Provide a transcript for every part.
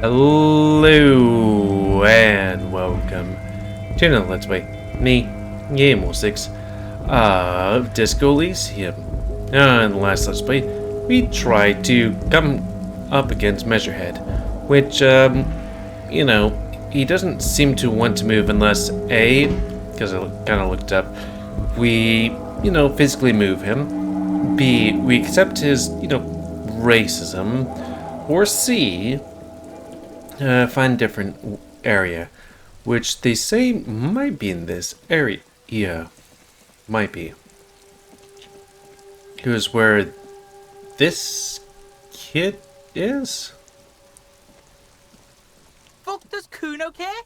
Hello and welcome to another Let's Play. Me, GamerWolfSix, of Disco Elysium. In the last Let's Play, we tried to come up against Measurehead, which, he doesn't seem to want to move unless A, because I kind of looked up, we, physically move him, B, we accept his, racism, or C, find a different area, which they say might be in this area. Yeah, might be. Here's where this kid is. Fuck does Kuno care?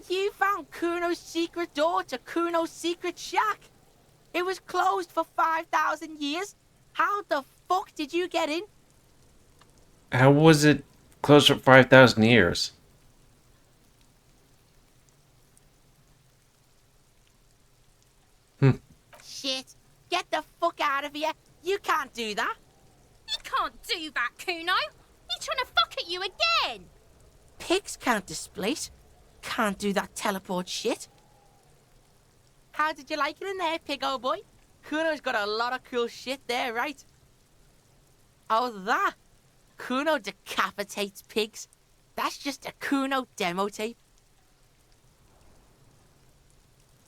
You found Kuno's secret door to Kuno's secret shack. It was closed for 5,000 years. How the fuck did you get in? How was it closed for 5,000 years? Shit. Get the fuck out of here. You can't do that. You can't do that, Kuno. He's trying to fuck at you again. Pigs can't displace. Can't do that teleport shit. How did you like it in there, pig old boy? Kuno's got a lot of cool shit there, right? Oh, that? Kuno decapitates pigs. That's just a Kuno demo tape.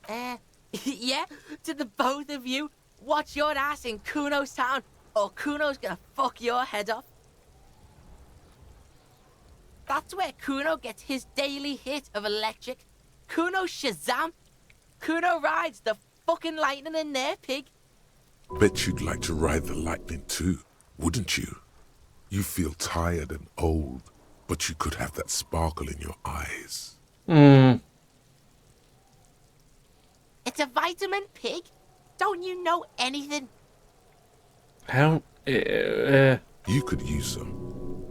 Yeah, to the both of you, watch your ass in Kuno's town, or Kuno's gonna fuck your head off. That's where Kuno gets his daily hit of electric. Kuno Shazam. Kuno rides the fucking lightning in there, pig. Bet you'd like to ride the lightning too, wouldn't you? You feel tired and old, but you could have that sparkle in your eyes. It's a vitamin, pig. Don't you know anything? How? You could use some.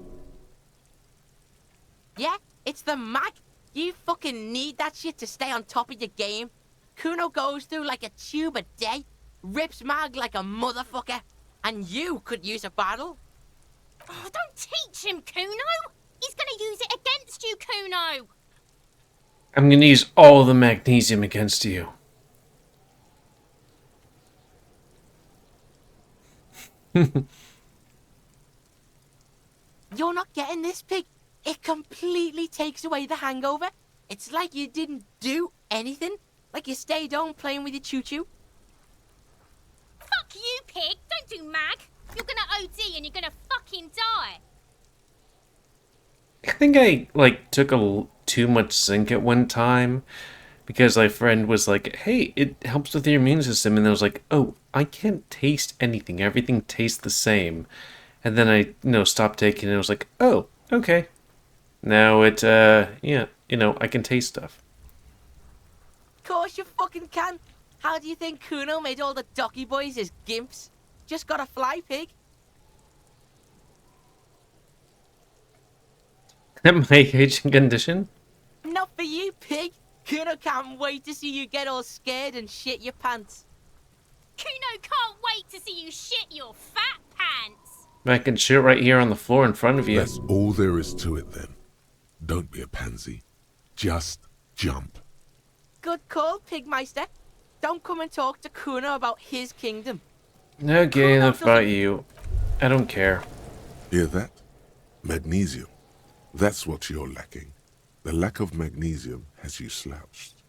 Yeah, it's the mag. You fucking need that shit to stay on top of your game. Kuno goes through like a tube a day, rips mag like a motherfucker, and you could use a bottle. Oh, don't teach him, Kuno. He's gonna use it against you, Kuno. I'm gonna use all the magnesium against you. You're not getting this, pig. It completely takes away the hangover. It's like you didn't do anything. Like you stayed home playing with your choo-choo. Fuck you, pig. Don't do mag. You're gonna OD and you're gonna fucking die. I think I, took too much zinc at one time, because my friend was like, hey, it helps with your immune system, and I was like, oh, I can't taste anything. Everything tastes the same. And then I, stopped taking it, and I was like, oh, okay. Now it, yeah, I can taste stuff. Course you fucking can. How do you think Kuno made all the docky boys his gimps? Just gotta fly, pig. At my age and condition? Not for you, pig. Kuno can't wait to see you get all scared and shit your pants. Kuno can't wait to see you shit your fat pants. I can shit right here on the floor in front of you. That's all there is to it then. Don't be a pansy. Just jump. Good call, Pigmeister. Don't come and talk to Kuno about his kingdom. Okay, enough about you. I don't care. Hear that? Magnesium. That's what you're lacking. The lack of magnesium has you slouched.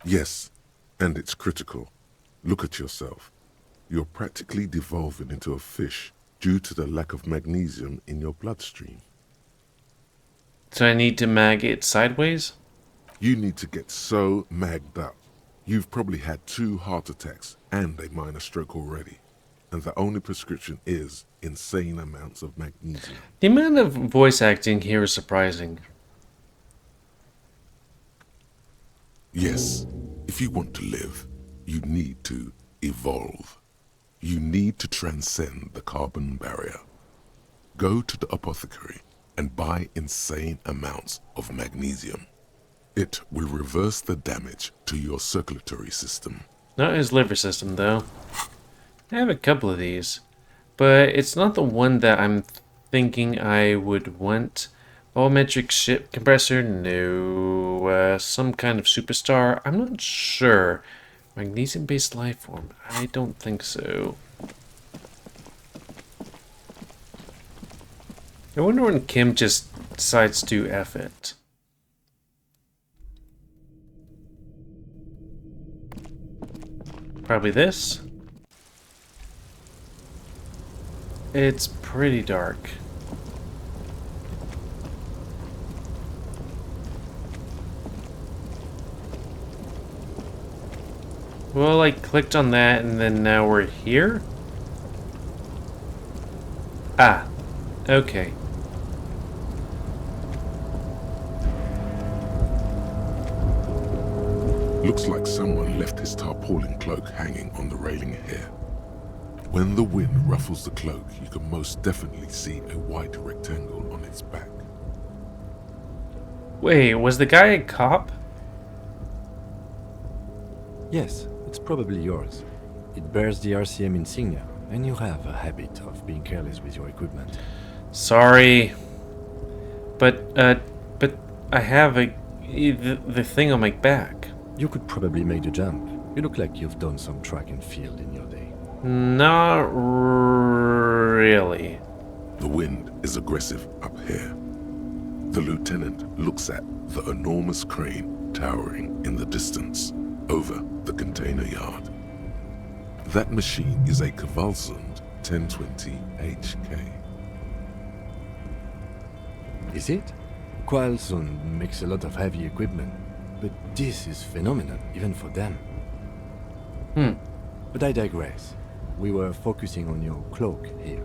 Yes, and it's critical. Look at yourself. You're practically devolving into a fish due to the lack of magnesium in your bloodstream. So I need to mag it sideways? You need to get so magged up. You've probably had 2 heart attacks and a minor stroke already. And the only prescription is insane amounts of magnesium. The amount of voice acting here is surprising. Yes, if you want to live, you need to evolve. You need to transcend the carbon barrier. Go to the apothecary and buy insane amounts of magnesium. It will reverse the damage to your circulatory system Not his liver system, though. I have a couple of these, but it's not the one that I'm thinking I would want. Volumetric ship compressor? No. Some kind of superstar? I'm not sure. Magnesium-based life form? I don't think so. I wonder when Kim just decides to F it. Probably this. It's pretty dark. Well, I clicked on that and then now we're here? Ah, okay. Looks like someone left his tarpaulin cloak hanging on the railing here. When the wind ruffles the cloak, you can most definitely see a white rectangle on its back. Wait, was the guy a cop? Yes, it's probably yours. It bears the RCM insignia, and you have a habit of being careless with your equipment. Sorry. But I have the thing on my back. You could probably make the jump. You look like you've done some track and field in your day. Not really. The wind is aggressive up here. The lieutenant looks at the enormous crane towering in the distance over the container yard. That machine is a Kvalsund 1020 HK. Is it? Kvalsund makes a lot of heavy equipment, but this is phenomenal, even for them. But I digress. We were focusing on your cloak here.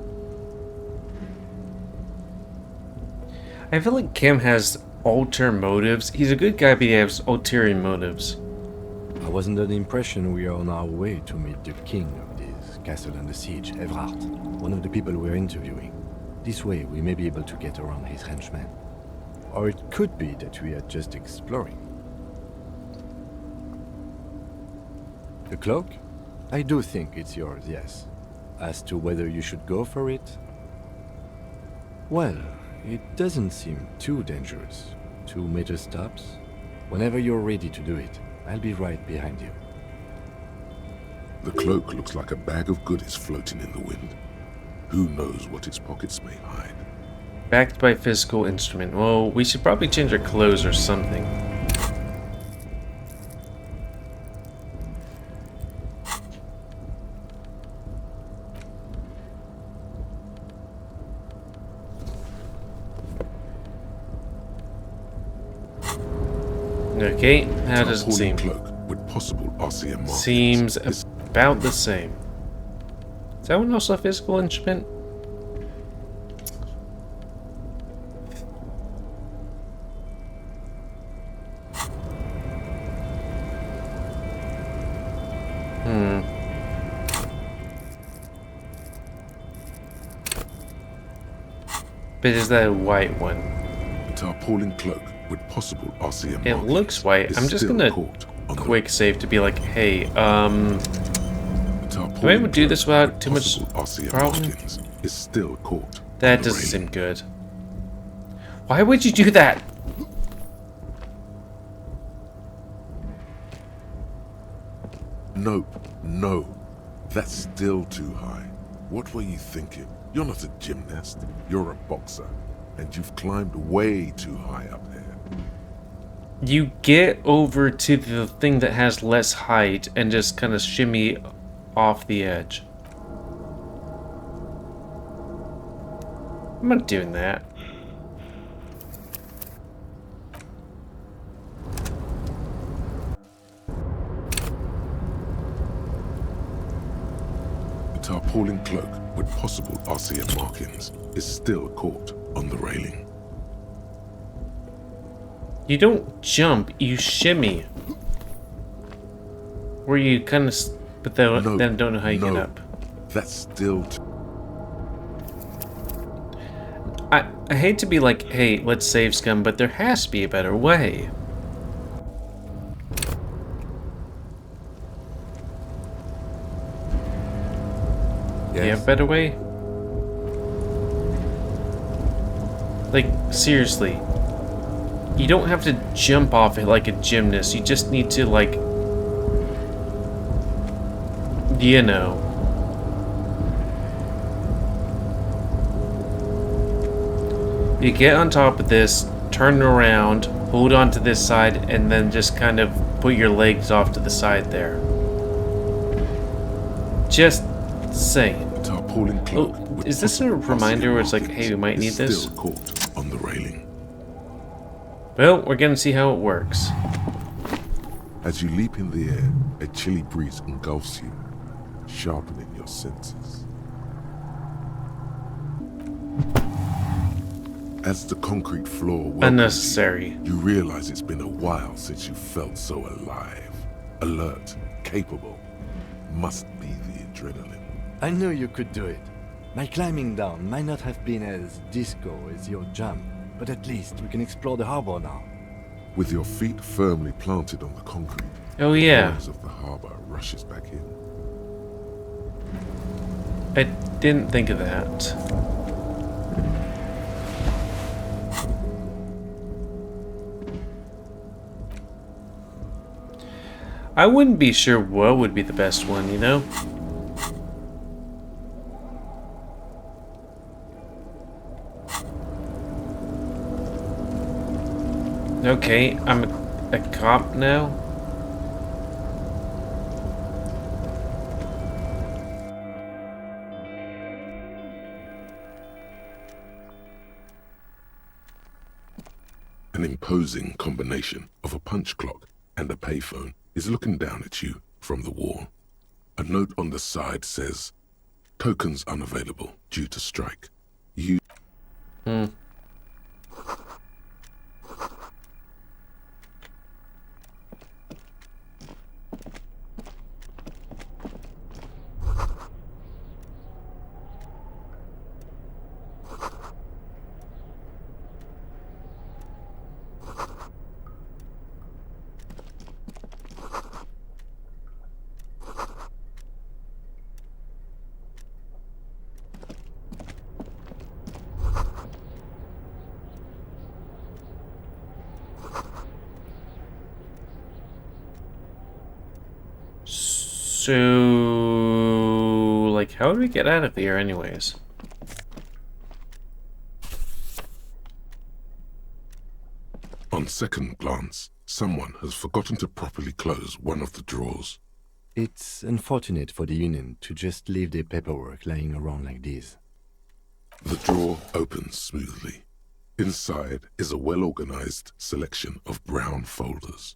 I feel like Kim has ulterior motives. He's a good guy, but he has ulterior motives. I was under the impression we are on our way to meet the king of this castle under siege, Evrard, one of the people we're interviewing. This way, we may be able to get around his henchmen. Or it could be that we are just exploring. The cloak? I do think it's yours, yes. As to whether you should go for it? Well, it doesn't seem too dangerous. 2 major stops. Whenever you're ready to do it, I'll be right behind you. The cloak looks like a bag of goodies floating in the wind. Who knows what its pockets may hide? Backed by physical instrument. Well, we should probably change our clothes or something. Okay, how does it seem? Cloak with possible RCM markings. Seems about the same. Is that one also a physical instrument? But is that a white one? A tarpaulin cloak with possible RCM It markings looks white. is I'm just still gonna caught on the quick save to be like, hey, do I tarpaulin able to do this cloak without with too much possible RCM problem? markings is still caught on That the doesn't railing. seem good. Why would you do that? Nope, no. That's still too high. What were you thinking? You're not a gymnast. You're a boxer. And you've climbed way too high up here. You get over to the thing that has less height and just kind of shimmy off the edge. I'm not doing that. The tarpaulin cloak with possible RCM markings is still caught on the railing. You don't jump, you shimmy. Where you kind of, but then don't know how you get up. That's still too... I hate to be like, hey, let's save scum, but there has to be a better way. Do you have a better way? Like, seriously. You don't have to jump off it like a gymnast. You just need to, like... You know. You get on top of this, turn around, hold on to this side, and then just kind of put your legs off to the side there. Just saying. Tarpaulin cloak. Oh, is this a reminder where it's like, hey, we might need this? Still caught on the railing. Well, we're gonna see how it works. As you leap in the air, a chilly breeze engulfs you, sharpening your senses. As the concrete floor welcomes Unnecessary. you realize it's been a while since you felt so alive, alert, capable. Must be the adrenaline. I knew you could do it. My climbing down might not have been as disco as your jump, but at least we can explore the harbor now. With your feet firmly planted on the concrete, Oh yeah, the noise of the harbor rushes back in. I didn't think of that. I wouldn't be sure what would be the best one, you know? Okay, I'm a cop now. An imposing combination of a punch clock and a payphone is looking down at you from the wall. A note on the side says, "Tokens unavailable due to strike. You..." So, like, how do we get out of here anyways? On second glance, someone has forgotten to properly close one of the drawers. It's unfortunate for the Union to just leave their paperwork lying around like this. The drawer opens smoothly. Inside is a well-organized selection of brown folders.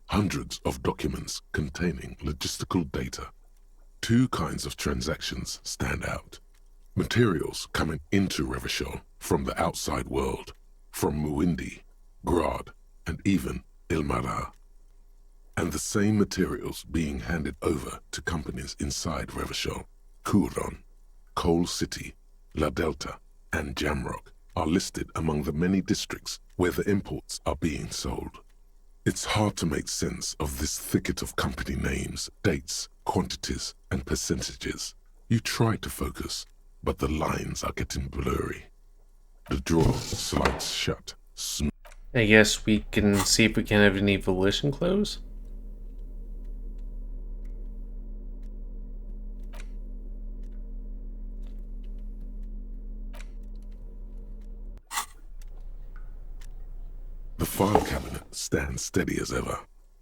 Hundreds of documents containing logistical data. Two kinds of transactions stand out. Materials coming into Revachol from the outside world, from Muindi, Grad, and even Ilmara. And the same materials being handed over to companies inside Revachol. Kuron, Coal City, La Delta, and Jamrock are listed among the many districts where the imports are being sold. It's hard to make sense of this thicket of company names, dates, quantities, and percentages. You try to focus, but the lines are getting blurry. The drawer slides shut. I guess we can see if we can have any volition close. The file cabinet stands steady as ever,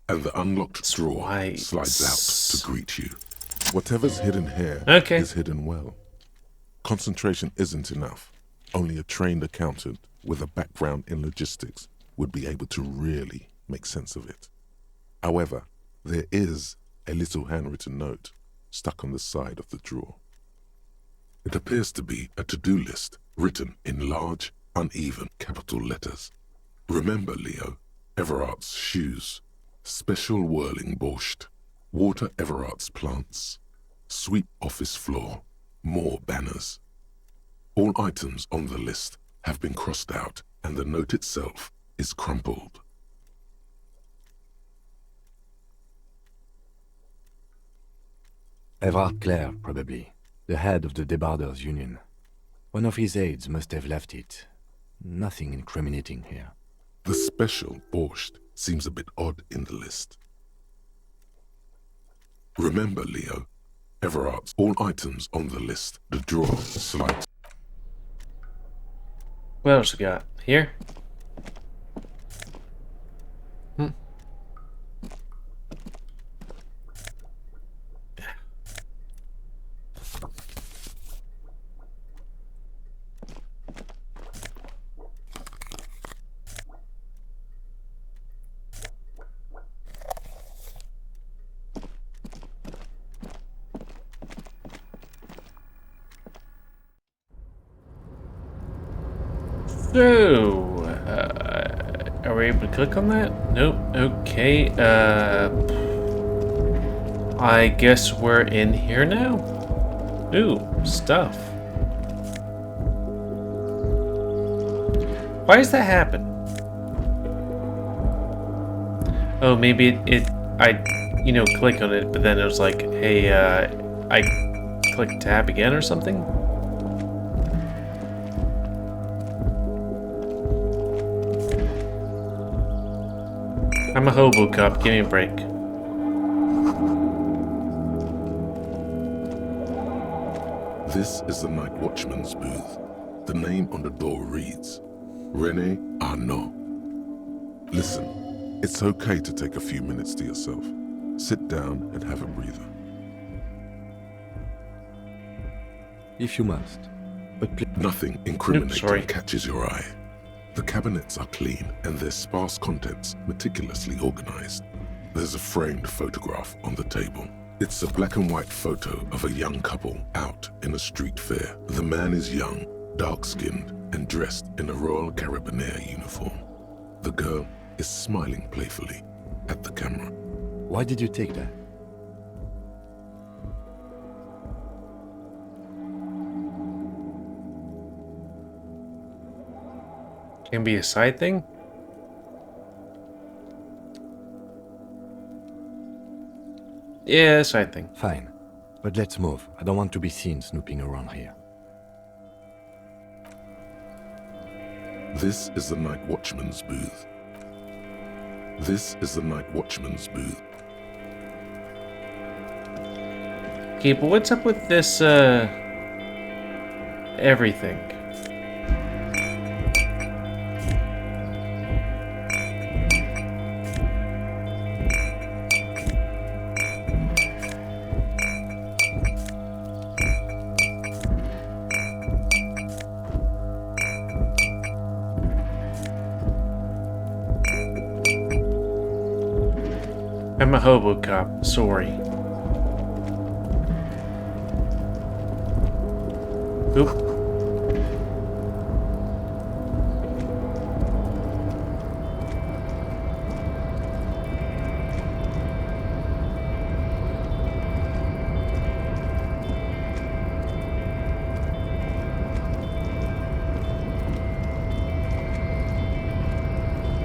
and the unlocked drawer slides out to greet you. Whatever's hidden here is hidden well. Concentration isn't enough. Only a trained accountant with a background in logistics would be able to really make sense of it. However, there is a little handwritten note stuck on the side of the drawer. It appears to be a to-do list written in large, uneven capital letters. Remember, Leo, Everart's shoes, special whirling borscht, water Everart's plants, sweep office floor, more banners. All items on the list have been crossed out and the note itself is crumpled. Everard Clare, probably. The head of the Debarders Union. One of his aides must have left it. Nothing incriminating here. The special borscht seems a bit odd in the list. Remember, Leo, Everard's all items on the list. The drawer slides. What else we got? Here? So, are we able to click on that? Nope. Okay, I guess we're in here now? Ooh, stuff. Why does that happen? Oh, maybe I click on it, but then it was like, hey, I click tab again or something? I'm a hobo cop, give me a break. This is the night watchman's booth. The name on the door reads, René Arnaud. Listen, it's okay to take a few minutes to yourself. Sit down and have a breather. If you must. But please. Nothing incriminating sorry. catches your eye. The cabinets are clean and their sparse contents meticulously organized. There's a framed photograph on the table. It's a black and white photo of a young couple out in a street fair. The man is young, dark-skinned, and dressed in a Royal Carabinieri uniform. The girl is smiling playfully at the camera. Why did you take that? Can be a side thing? Yeah, side thing. Fine. But let's move. I don't want to be seen snooping around here. This is the night watchman's booth. This is the night watchman's booth. Okay, but what's up with this, everything? I'm a hobo cop, sorry. Oop.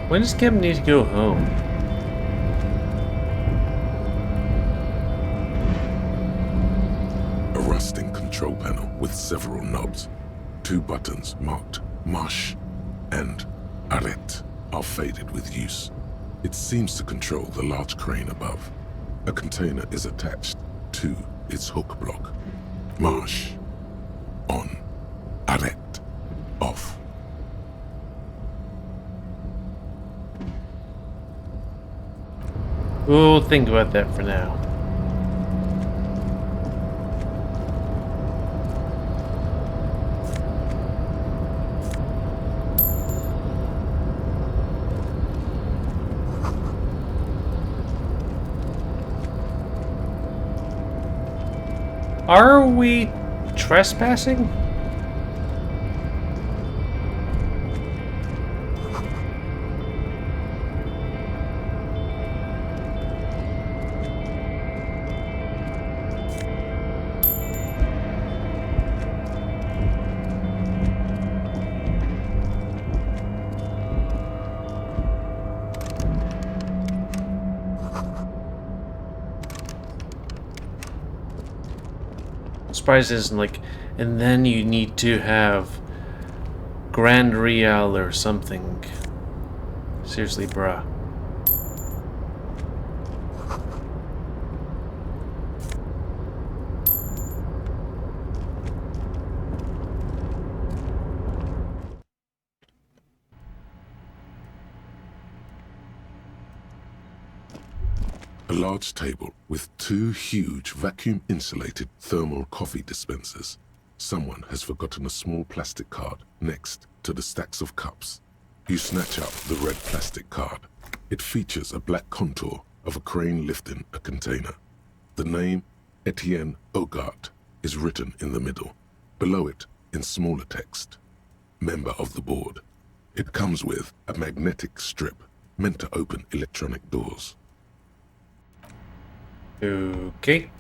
When does Kevin need to go home? Control panel with several knobs. 2 buttons marked Marche and Arrête are faded with use. It seems to control the large crane above. A container is attached to its hook block. Marche. On. Arrête. Off. We'll think about that for now. Are we trespassing? surprised it isn't like, and then you need to have Grand Real or something. Seriously, bruh. A large table with 2 huge vacuum-insulated thermal coffee dispensers. Someone has forgotten a small plastic card next to the stacks of cups. You snatch up the red plastic card. It features a black contour of a crane lifting a container. The name, Etienne Hogarth, is written in the middle. Below it, in smaller text, member of the board. It comes with a magnetic strip meant to open electronic doors. Okay.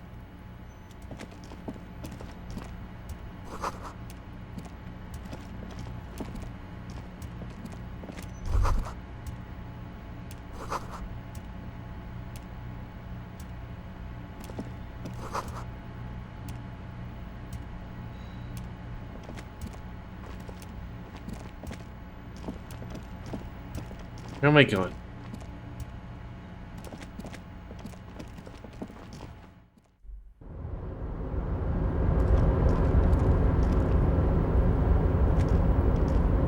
Where am I going?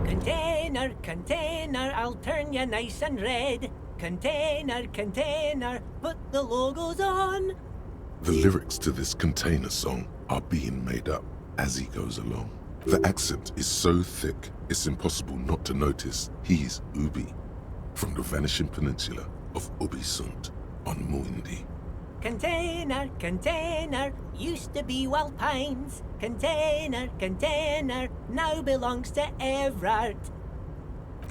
Container, container, I'll turn you nice and red. Container, container, put the logos on. The lyrics to this container song are being made up as he goes along. The accent is so thick, it's impossible not to notice he's Ubi, from the vanishing peninsula of Ubisunt on Muindi. Container, container, used to be Wild Pines. Container, container, now belongs to Everard.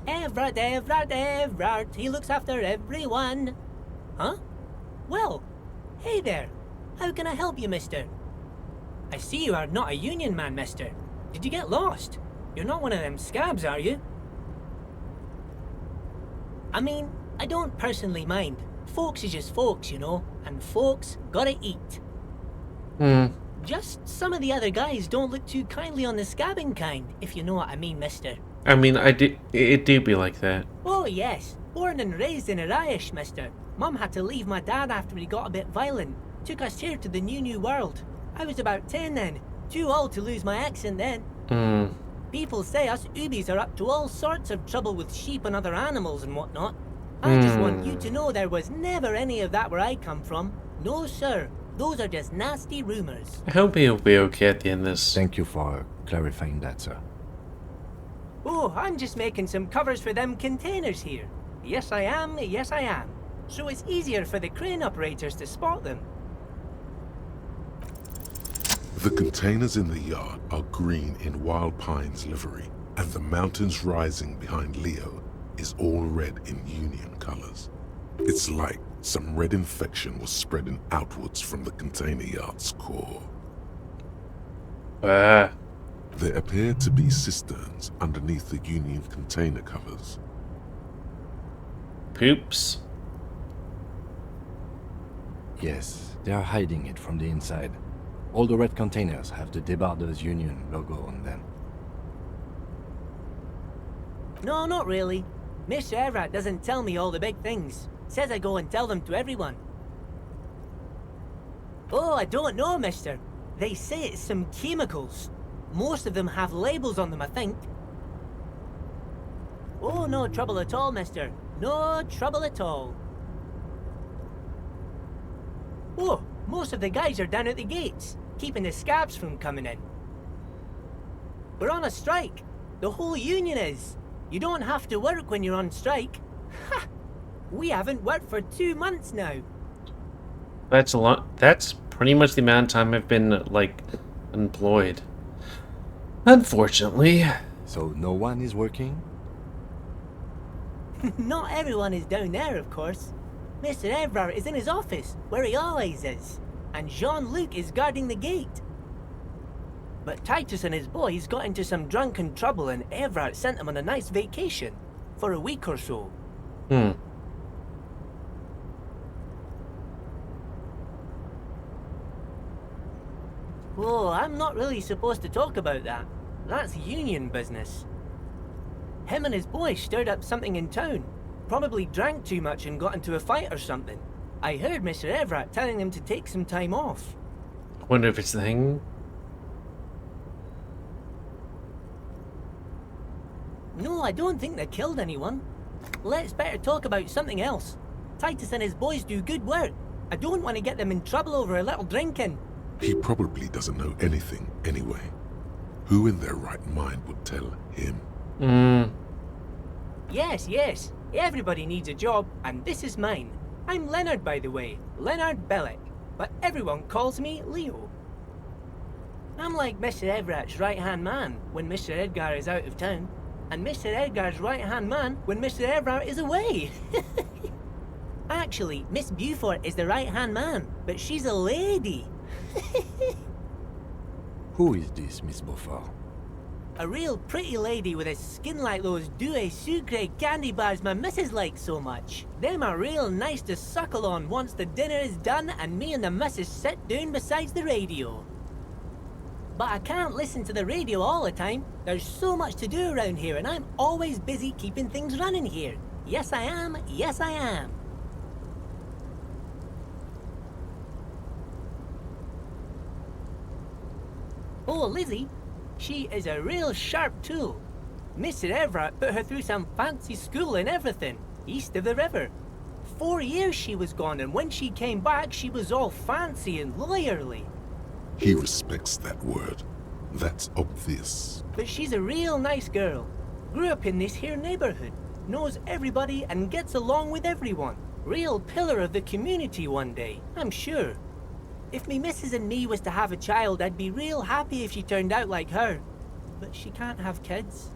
Everard, Everard, Everard, he looks after everyone. Huh? Well, hey there. How can I help you, mister? I see you are not a union man, mister. Did you get lost? You're not one of them scabs, are you? I mean, I don't personally mind. Folks is just folks, you know, and folks gotta eat. Just some of the other guys don't look too kindly on the scabbing kind, if you know what I mean, mister. I mean, it do be like that. Oh, yes. Born and raised in Irish, mister. Mum had to leave my dad after he got a bit violent. Took us here to the new world. I was about 10 then. Too old to lose my accent then. People say us Ubis are up to all sorts of trouble with sheep and other animals and whatnot. I just want you to know there was never any of that where I come from. No, sir. Those are just nasty rumors. I hope he'll be okay at the end of this. Thank you for clarifying that, sir. Oh, I'm just making some covers for them containers here. Yes, I am. Yes, I am. So it's easier for the crane operators to spot them. The containers in the yard are green in Wild Pines livery, and the mountains rising behind Leo is all red in Union colors. It's like some red infection was spreading outwards from the container yard's core. There appear to be cisterns underneath the Union container covers. Poops. Yes, they are hiding it from the inside. All the red containers have the Debarders Union logo on them. No, not really. Mr. Everett doesn't tell me all the big things. Says I go and tell them to everyone. Oh, I don't know, mister. They say it's some chemicals. Most of them have labels on them, I think. Oh, no trouble at all, mister. No trouble at all. Oh, most of the guys are down at the gates, keeping the scabs from coming in. We're on a strike. The whole union is. You don't have to work when you're on strike. Ha! We haven't worked for 2 months now. That's a lot. That's pretty much the amount of time I've been, like, employed. Unfortunately. So no one is working? Not everyone is down there, of course. Mr. Everard is in his office, where he always is. And Jean-Luc is guarding the gate. But Titus and his boys got into some drunken trouble and Everard sent them on a nice vacation. For a week or so. Oh, I'm not really supposed to talk about that. That's union business. Him and his boy stirred up something in town. Probably drank too much and got into a fight or something. I heard Mr. Everett telling them to take some time off. I wonder if it's the thing. No, I don't think they killed anyone. Let's better talk about something else. Titus and his boys do good work. I don't want to get them in trouble over a little drinking. He probably doesn't know anything anyway. Who in their right mind would tell him? Yes. Everybody needs a job, and this is mine. I'm Leonard, by the way. Leonard Bellick. But everyone calls me Leo. I'm like Mr. Everett's right-hand man when Mr. Edgar is out of town, and Mr. Edgar's right-hand man when Mr. Everett is away. Actually, Miss Beaufort is the right-hand man, but she's a lady. Who is this, Miss Beaufort? A real pretty lady with a skin like those Douai Sucre candy bars my missus likes so much. Them are real nice to suckle on once the dinner is done and me and the missus sit down beside the radio. But I can't listen to the radio all the time. There's so much to do around here and I'm always busy keeping things running here. Yes I am, yes I am. Oh, Lizzie, she is a real sharp tool. Mr. Everett put her through some fancy school and everything, east of the river. 4 years she was gone, and when she came back, she was all fancy and lawyerly. He respects that word. That's obvious. But she's a real nice girl. Grew up in this here neighborhood, knows everybody and gets along with everyone. Real pillar of the community one day, I'm sure. If me missus and me was to have a child, I'd be real happy if she turned out like her. But she can't have kids.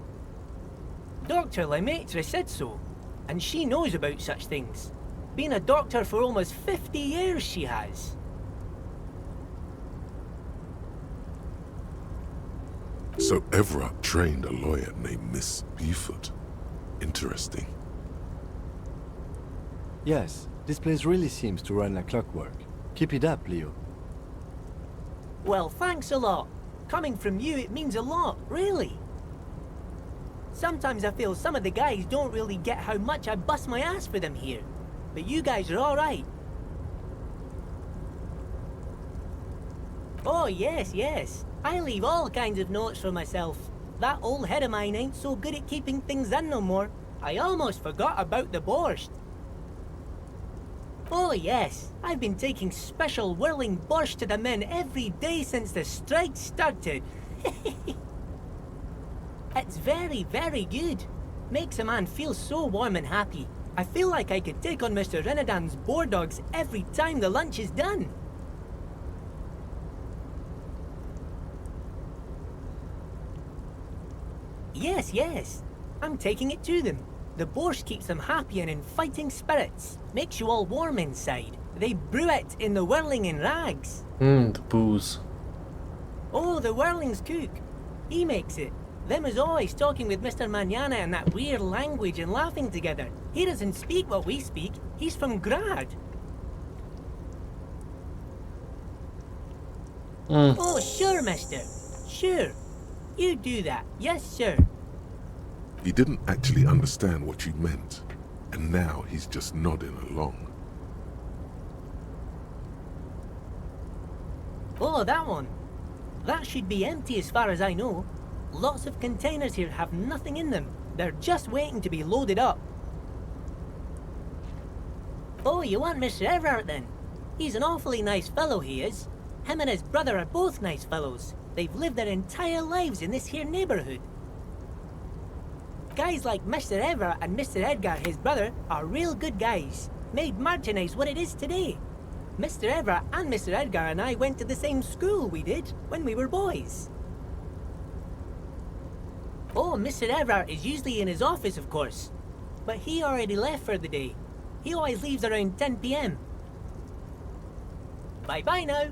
Dr. Lemaitre said so, and she knows about such things. Been a doctor for almost 50 years she has. So Everett trained a lawyer named Miss Beaufort. Interesting. Yes, this place really seems to run like clockwork. Keep it up, Leo. Well, thanks a lot. Coming from you, it means a lot, really. Sometimes I feel some of the guys don't really get how much I bust my ass for them here. But you guys are alright. Oh, yes. I leave all kinds of notes for myself. That old head of mine ain't so good at keeping things in no more. I almost forgot about the borscht. Oh yes, I've been taking special whirling borscht to the men every day since the strike started. It's very, very good. Makes a man feel so warm and happy. I feel like I could take on Mr. Renadan's boar dogs every time the lunch is done. Yes. I'm taking it to them. The borscht keeps them happy and in fighting spirits. Makes you all warm inside. They brew it in the whirling in rags. The booze. Oh, the whirling's cook. He makes it. Them is always talking with Mr. Manana in that weird language and laughing together. He doesn't speak what we speak. He's from Grad. Oh, sure, mister. Sure. You do that. Yes, sir. He didn't actually understand what you meant, and now he's just nodding along. Oh, that one. That should be empty as far as I know. Lots of containers here have nothing in them. They're just waiting to be loaded up. Oh, you want Mr. Everett then? He's an awfully nice fellow, he is. Him and his brother are both nice fellows. They've lived their entire lives in this here neighborhood. Guys like Mr. Everett and Mr. Edgar, his brother, are real good guys. Made Martinez what it is today. Mr. Everett and Mr. Edgar and I went to the same school we did when we were boys. Oh, Mr. Everett is usually in his office, of course. But he already left for the day. He always leaves around 10 p.m. Bye-bye now.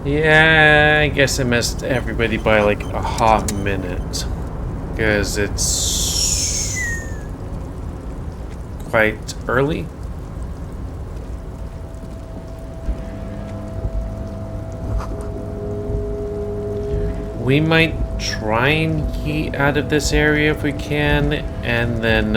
Yeah, I guess I missed everybody by like a hot minute. Because it's quite early. We might try and get out of this area if we can, and then,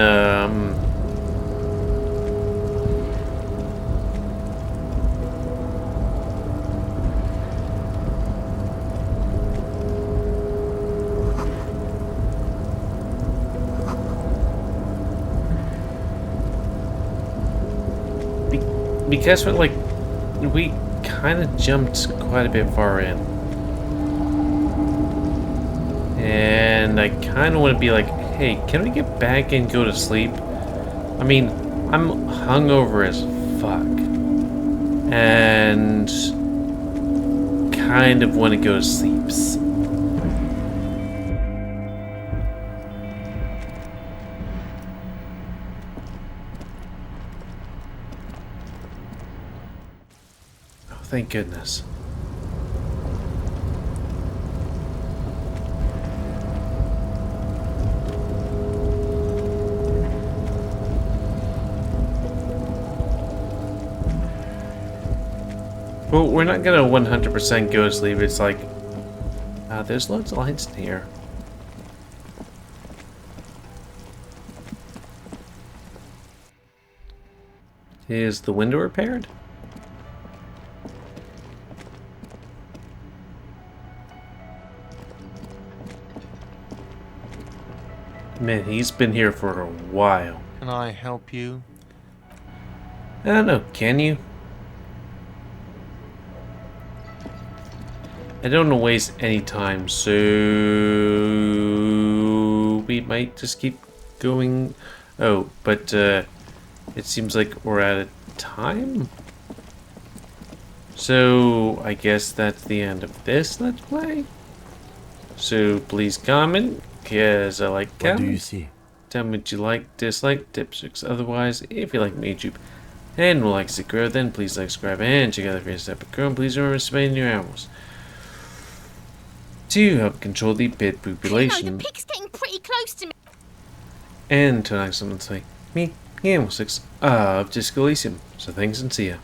because we're like, we kind of jumped quite a bit far in. And I kind of want to be like, hey, can we get back and go to sleep? I mean, I'm hungover as fuck. And kind of want to go to sleep. Oh, thank goodness. Well, we're not gonna 100% go to sleep. It's like, there's loads of lights in here. Is the window repaired? Man, he's been here for a while. Can I help you? I don't know, can you? I don't want to waste any time, so we might just keep going. Oh, but it seems like we're out of time. So I guess that's the end of this Let's Play. So please comment, because I like What do you comments. see? Tell me what you like, dislike, tips, tricks. Otherwise, if you like YouTube and would like to grow, then please like, subscribe, and check out the various type of grow. And please remember to spay your animals to help control the pet Kuno, population. the pig's getting pretty close to me. And until next time, let's say me, GamerWolfSix of Elysium. So thanks and see ya.